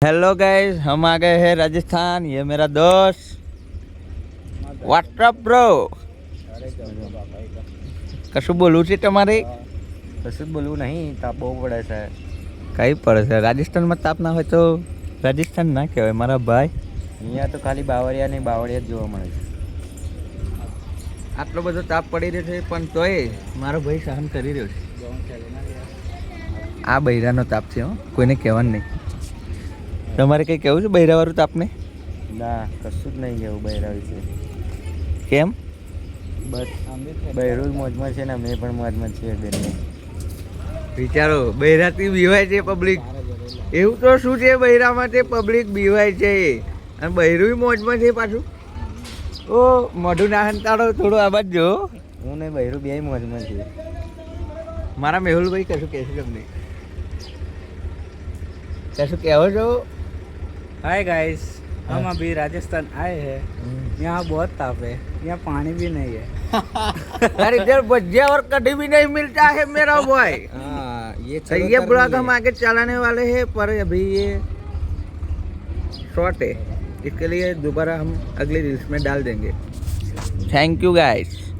Hello guys, हम आ गए हैं राजस्थान। ये मेरा दोस्त व्हाट्सअप ब्रो। કશું બોલવું છે તમારે? કશું બોલવું નહીં, તાપ બહુ પડે છે. કઈ પડે છે? રાજસ્થાનમાં તાપ ના હોય તો રાજસ્થાન ના કહેવાય મારા ભાઈ. અહીંયા તો ખાલી બાવળિયા ને બાવળિયા જ જોવા મળે છે. આટલો બધો તાપ પડી રહ્યો છે પણ તોય મારો ભાઈ સહન કરી રહ્યો છે. આ બૈરાનો તાપ છે, હો, કોઈને કહેવાનું નહીં. તમારે કંઈ કહેવું છે બૈરાવાળું તાપને? ના, કશું જ નહીં કેવું બૈરા વિશે. કેમ? બસ બૈરું મોજમાં છે ને અમે પણ મોજમાં છીએ બેને. વિચારો, બૈરાથી બીવાય છે પબ્લિક. એવું તો શું છે બૈરામાં તે પબ્લિક બીવાય છે અને બૈરું મોજમાં છે પાછું. ઓ મોઢું ના હંતાડો, થોડું આ બાજુ જો. હું ને બૈરું બે મોજમાં છીએ. મારા મેહુલભાઈ કશું કહેશું તમને? કશું કહેવો છો? हाय गाइस, हम अभी राजस्थान आए हैं. यहाँ बहुत ताप है, यहाँ पानी भी नहीं है. यार इधर भजिया और कभी भी नहीं मिलता है मेरा भाई. हाँ, तो ये ब्लॉग हम आगे चलाने वाले हैं पर अभी ये शॉर्ट है, इसके लिए दोबारा हम अगले रील्स में डाल देंगे. Thank you guys.